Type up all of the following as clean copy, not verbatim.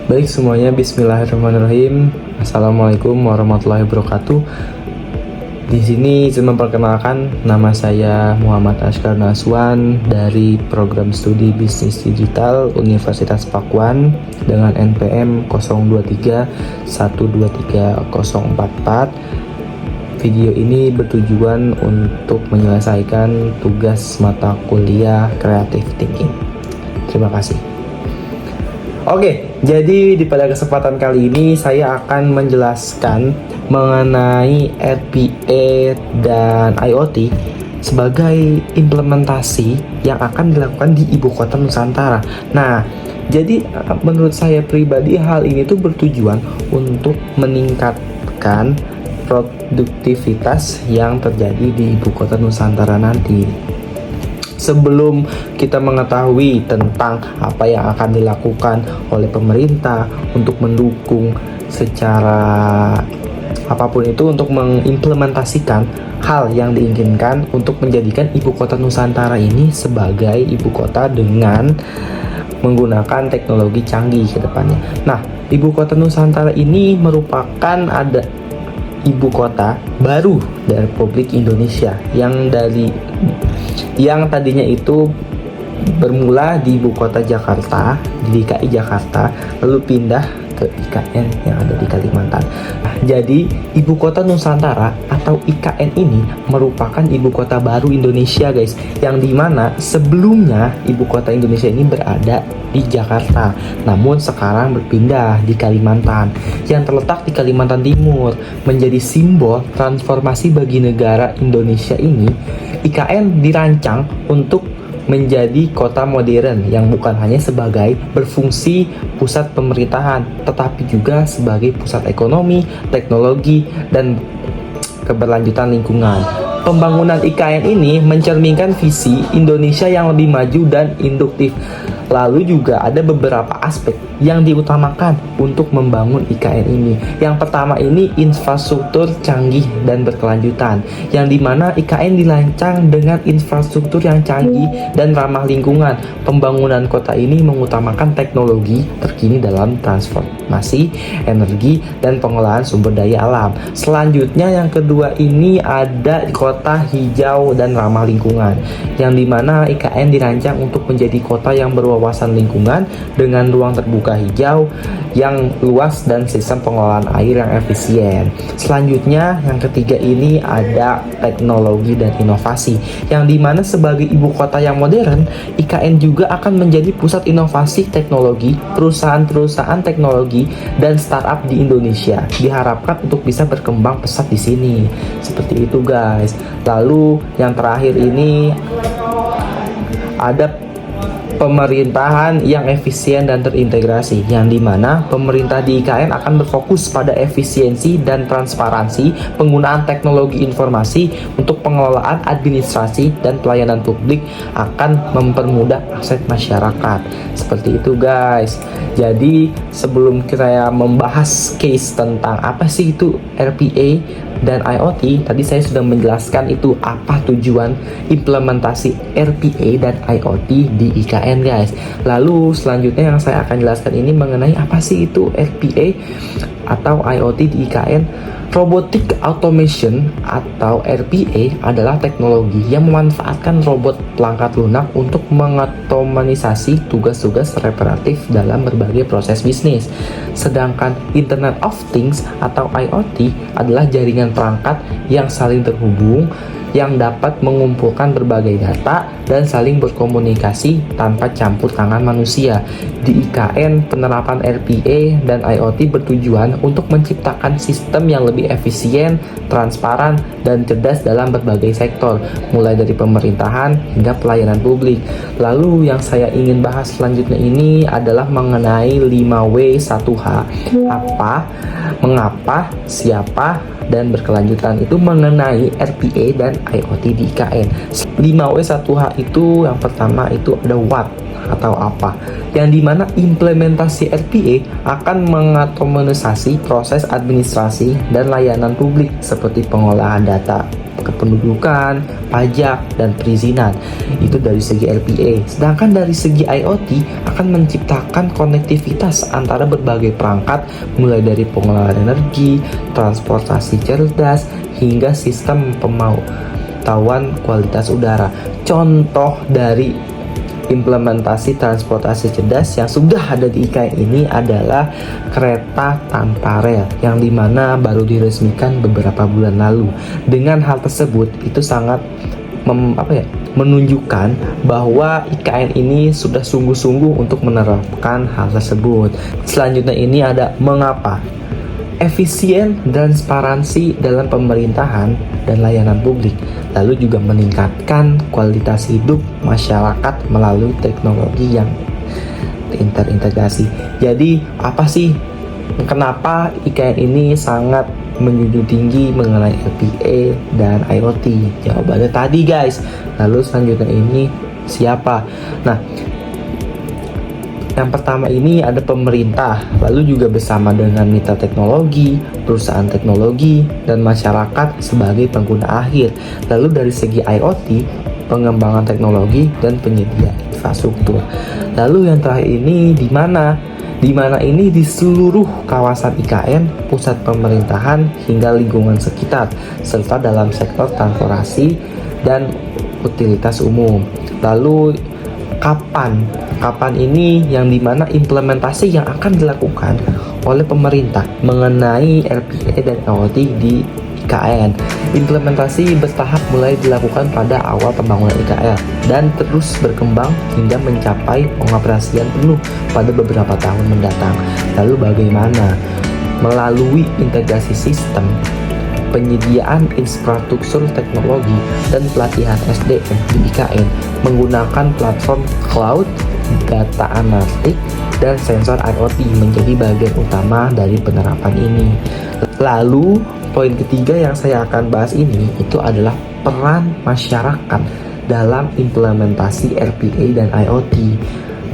Baik semuanya, bismillahirrahmanirrahim. Assalamualaikum warahmatullahi wabarakatuh. Di sini saya memperkenalkan nama saya Muhammad Ashkar Naswan dari Program Studi Bisnis Digital Universitas Pakuan dengan NPM 023123044. Video ini bertujuan untuk menyelesaikan tugas mata kuliah Creative Thinking. Terima kasih. Oke, jadi pada kesempatan kali ini saya akan menjelaskan mengenai RPA dan IoT sebagai implementasi yang akan dilakukan di ibu kota Nusantara. Nah, jadi menurut saya pribadi hal ini tuh bertujuan untuk meningkatkan produktivitas yang terjadi di ibu kota Nusantara nanti. Sebelum kita mengetahui tentang apa yang akan dilakukan oleh pemerintah untuk mendukung secara apapun itu untuk mengimplementasikan hal yang diinginkan untuk menjadikan ibu kota Nusantara ini sebagai ibu kota dengan menggunakan teknologi canggih ke depannya. Nah, ibu kota Nusantara ini merupakan ibu kota baru dari Republik Indonesia yang tadinya itu bermula di ibu kota Jakarta, di DKI Jakarta, lalu pindah ke IKN yang ada di Kalimantan. Nah, jadi ibu kota Nusantara atau IKN ini merupakan ibu kota baru Indonesia, guys, yang dimana sebelumnya ibu kota Indonesia ini berada di Jakarta, namun sekarang berpindah di Kalimantan yang terletak di Kalimantan Timur. Menjadi simbol transformasi bagi negara Indonesia ini, IKN dirancang untuk menjadi kota modern yang bukan hanya sebagai berfungsi pusat pemerintahan, tetapi juga sebagai pusat ekonomi, teknologi, dan keberlanjutan lingkungan. Pembangunan IKN ini mencerminkan visi Indonesia yang lebih maju dan induktif. Lalu juga ada beberapa aspek yang diutamakan untuk membangun IKN ini. Yang pertama ini infrastruktur canggih dan berkelanjutan, yang dimana IKN dirancang dengan infrastruktur yang canggih dan ramah lingkungan. Pembangunan kota ini mengutamakan teknologi terkini dalam transformasi energi dan pengolahan sumber daya alam. Selanjutnya yang kedua ini ada kota hijau dan ramah lingkungan, yang dimana IKN dirancang untuk menjadi kota yang berwawasan lingkungan dengan ruang terbuka hijau yang luas dan sistem pengelolaan air yang efisien. Selanjutnya yang ketiga ini ada teknologi dan inovasi, yang dimana sebagai ibu kota yang modern, IKN juga akan menjadi pusat inovasi teknologi, perusahaan-perusahaan teknologi dan startup di Indonesia diharapkan untuk bisa berkembang pesat di sini. Seperti itu, guys. Lalu yang terakhir ini ada pemerintahan yang efisien dan terintegrasi, yang dimana pemerintah di IKN akan berfokus pada efisiensi dan transparansi penggunaan teknologi informasi untuk pengelolaan administrasi dan pelayanan publik, akan mempermudah akses masyarakat. Seperti itu, guys. Jadi sebelum kita membahas case tentang apa sih itu RPA dan IoT, tadi saya sudah menjelaskan itu apa tujuan implementasi RPA dan IoT di IKN, guys. Lalu selanjutnya yang saya akan jelaskan ini mengenai apa sih itu RPA atau IoT di IKN. Robotic Automation atau RPA adalah teknologi yang memanfaatkan robot pelangkat lunak untuk mengotomatisasi tugas-tugas reparatif dalam berbagai proses bisnis. Sedangkan Internet of Things atau IoT adalah jaringan perangkat yang saling terhubung, yang dapat mengumpulkan berbagai data dan saling berkomunikasi tanpa campur tangan manusia. Di IKN, penerapan RPA dan IoT bertujuan untuk menciptakan sistem yang lebih efisien, transparan, dan cerdas dalam berbagai sektor, mulai dari pemerintahan hingga pelayanan publik. Lalu yang saya ingin bahas selanjutnya ini adalah mengenai 5W1H. Apa, mengapa, siapa, dan berkelanjutan. Itu mengenai RPA dan IoT di IKN. 5W1H itu yang pertama itu ada what. atau apa, yang dimana implementasi RPA akan mengautomatisasi proses administrasi dan layanan publik seperti pengolahan data kependudukan, pajak, dan perizinan. Itu dari segi RPA. Sedangkan dari segi IoT akan menciptakan konektivitas antara berbagai perangkat, mulai dari pengolahan energi, transportasi cerdas, hingga sistem pemantauan kualitas udara. Contoh dari implementasi transportasi cerdas yang sudah ada di IKN ini adalah kereta tanpa rel, yang dimana baru diresmikan beberapa bulan lalu. Dengan hal tersebut itu sangat menunjukkan bahwa IKN ini sudah sungguh-sungguh untuk menerapkan hal tersebut. Selanjutnya ini ada mengapa efisien dan transparansi dalam pemerintahan dan layanan publik, lalu juga meningkatkan kualitas hidup masyarakat melalui teknologi yang terintegrasi. Jadi apa sih kenapa IKN ini sangat menjunjung tinggi mengenai RPA dan IoT? Jawabannya tadi guys. Lalu selanjutnya ini siapa? Nah, yang pertama ini ada pemerintah, lalu juga bersama dengan mitra teknologi, perusahaan teknologi, dan masyarakat sebagai pengguna akhir. Lalu dari segi IoT, pengembangan teknologi dan penyedia infrastruktur. Lalu yang terakhir ini di mana? Di mana ini di seluruh kawasan IKN, pusat pemerintahan hingga lingkungan sekitar, serta dalam sektor transportasi dan utilitas umum. Lalu kapan ini yang dimana implementasi yang akan dilakukan oleh pemerintah mengenai RPA dan IoT di IKN. Implementasi bertahap mulai dilakukan pada awal pembangunan IKN dan terus berkembang hingga mencapai pengoperasian penuh pada beberapa tahun mendatang. Lalu bagaimana? Melalui integrasi sistem, penyediaan infrastruktur teknologi, dan pelatihan SDM di IKN menggunakan platform cloud, data analitik, dan sensor IoT menjadi bagian utama dari penerapan ini. Lalu poin ketiga yang saya akan bahas ini itu adalah peran masyarakat dalam implementasi RPA dan IoT.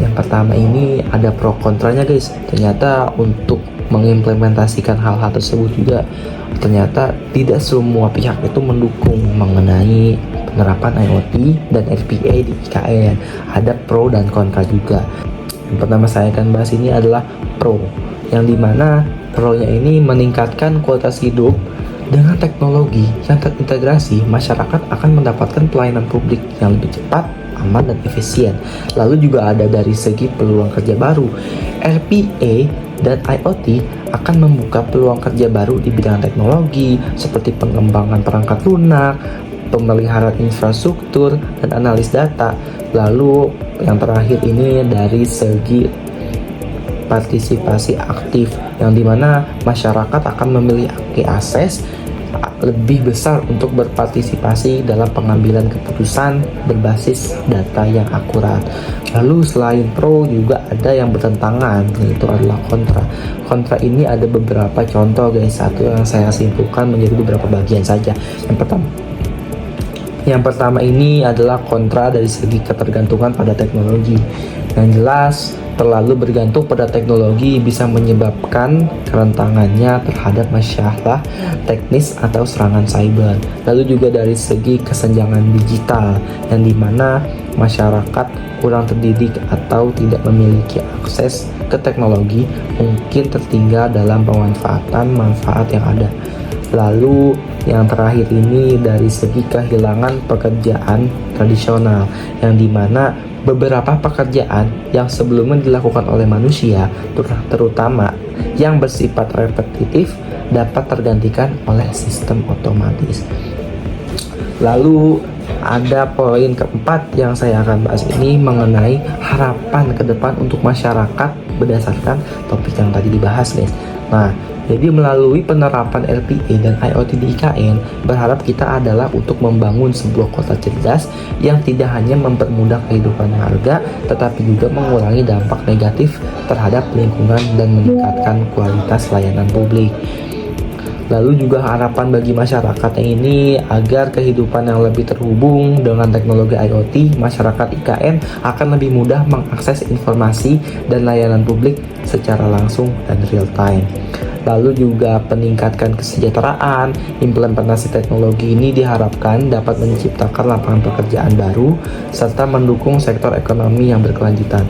Yang pertama ini ada pro kontranya guys. Ternyata untuk mengimplementasikan hal-hal tersebut juga ternyata tidak semua pihak itu mendukung mengenai penerapan IoT dan RPA di IKN. Ada pro dan kontra juga. Yang pertama saya akan bahas ini adalah pro, yang dimana pro-nya ini meningkatkan kualitas hidup. Dengan teknologi yang terintegrasi, masyarakat akan mendapatkan pelayanan publik yang lebih cepat, aman, dan efisien. Lalu juga ada dari segi peluang kerja baru. RPA dan IoT akan membuka peluang kerja baru di bidang teknologi seperti pengembangan perangkat lunak, pemeliharaan infrastruktur, dan analis data. Lalu yang terakhir ini dari segi partisipasi aktif, yang dimana masyarakat akan memiliki akses lebih besar untuk berpartisipasi dalam pengambilan keputusan berbasis data yang akurat. Lalu selain pro juga ada yang bertentangan, yaitu adalah kontra. Kontra ini ada beberapa contoh guys. Satu yang saya simpulkan menjadi beberapa bagian saja. Yang pertama ini adalah kontra dari segi ketergantungan pada teknologi. Yang jelas, terlalu bergantung pada teknologi bisa menyebabkan kerentangannya terhadap masalah teknis atau serangan cyber. Lalu juga dari segi kesenjangan digital, yang dimana masyarakat kurang terdidik atau tidak memiliki akses ke teknologi, mungkin tertinggal dalam pemanfaatan manfaat yang ada. Lalu yang terakhir ini dari segi kehilangan pekerjaan tradisional, yang dimana beberapa pekerjaan yang sebelumnya dilakukan oleh manusia, terutama yang bersifat repetitif, dapat tergantikan oleh sistem otomatis. Lalu ada poin keempat yang saya akan bahas ini mengenai harapan ke depan untuk masyarakat berdasarkan topik yang tadi dibahas guys. Nah, jadi melalui penerapan RPA dan IoT di IKN, berharap kita adalah untuk membangun sebuah kota cerdas yang tidak hanya mempermudah kehidupan warga, tetapi juga mengurangi dampak negatif terhadap lingkungan dan meningkatkan kualitas layanan publik. Lalu juga harapan bagi masyarakatnya ini agar kehidupan yang lebih terhubung dengan teknologi IoT, masyarakat IKN akan lebih mudah mengakses informasi dan layanan publik secara langsung dan real time. Lalu juga peningkatkan kesejahteraan. Implementasi teknologi ini diharapkan dapat menciptakan lapangan pekerjaan baru serta mendukung sektor ekonomi yang berkelanjutan.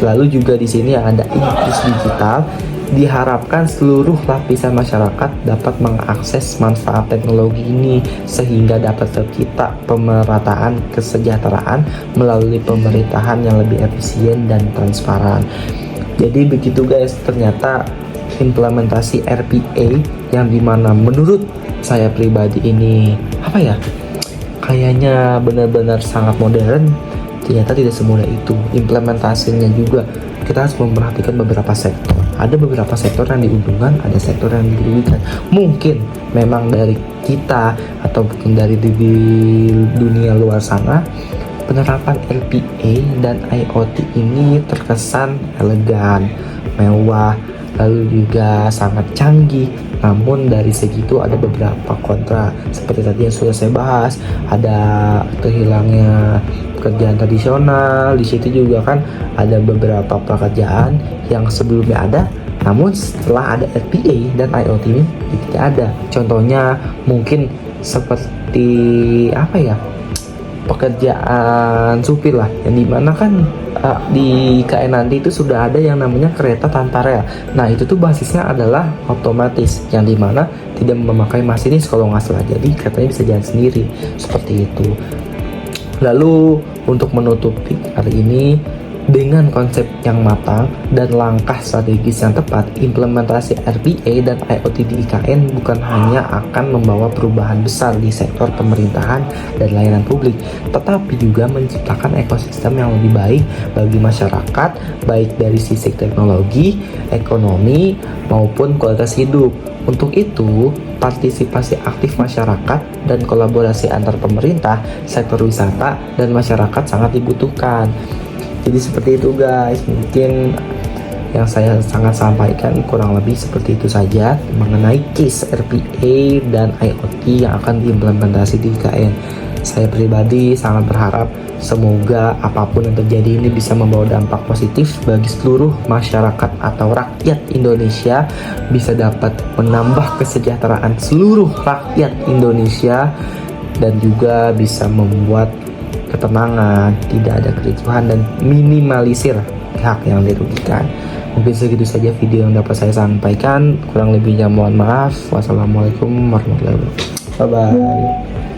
Lalu juga di sini ada inklusi digital. Diharapkan seluruh lapisan masyarakat dapat mengakses manfaat teknologi ini sehingga dapat tercipta pemerataan kesejahteraan melalui pemerintahan yang lebih efisien dan transparan. Jadi begitu guys, ternyata implementasi RPA yang dimana menurut saya pribadi ini kayaknya benar-benar sangat modern, ternyata tidak semudah itu. Implementasinya juga kita harus memperhatikan beberapa sektor. Ada beberapa sektor yang diuntungkan, ada sektor yang dirugikan. Mungkin memang dari kita atau mungkin dari di dunia luar sana, penerapan RPA dan IoT ini terkesan elegan, mewah, lalu juga sangat canggih. Namun dari segi itu ada beberapa kontra, seperti tadi yang sudah saya bahas, ada kehilangnya pekerjaan tradisional. Di situ juga kan ada beberapa pekerjaan yang sebelumnya ada, namun setelah ada RPA dan IoT ini tidak ada. Contohnya mungkin seperti pekerjaan supir lah, yang dimana kan di IKN nanti itu sudah ada yang namanya kereta tanpa rel. Nah itu tuh basisnya adalah otomatis, yang dimana tidak memakai masinis kalau nggak salah, jadi keretanya bisa jalan sendiri seperti itu. Lalu untuk menutupi hari ini dengan konsep yang matang dan langkah strategis yang tepat, implementasi RPA dan IoT di IKN bukan hanya akan membawa perubahan besar di sektor pemerintahan dan layanan publik, tetapi juga menciptakan ekosistem yang lebih baik bagi masyarakat, baik dari sisi teknologi, ekonomi, maupun kualitas hidup. Untuk itu, partisipasi aktif masyarakat dan kolaborasi antar pemerintah, sektor wisata, dan masyarakat sangat dibutuhkan. Jadi seperti itu guys, mungkin yang saya sangat sampaikan kurang lebih seperti itu saja mengenai case RPA dan IoT yang akan diimplementasi di IKN. Saya pribadi sangat berharap semoga apapun yang terjadi ini bisa membawa dampak positif bagi seluruh masyarakat atau rakyat Indonesia, bisa dapat menambah kesejahteraan seluruh rakyat Indonesia, dan juga bisa membuat ketenangan, tidak ada kericuhan, dan minimalisir pihak yang dirugikan. Mungkin segitu saja video yang dapat saya sampaikan, kurang lebihnya mohon maaf. Wassalamualaikum warahmatullahi wabarakatuh. Bye bye.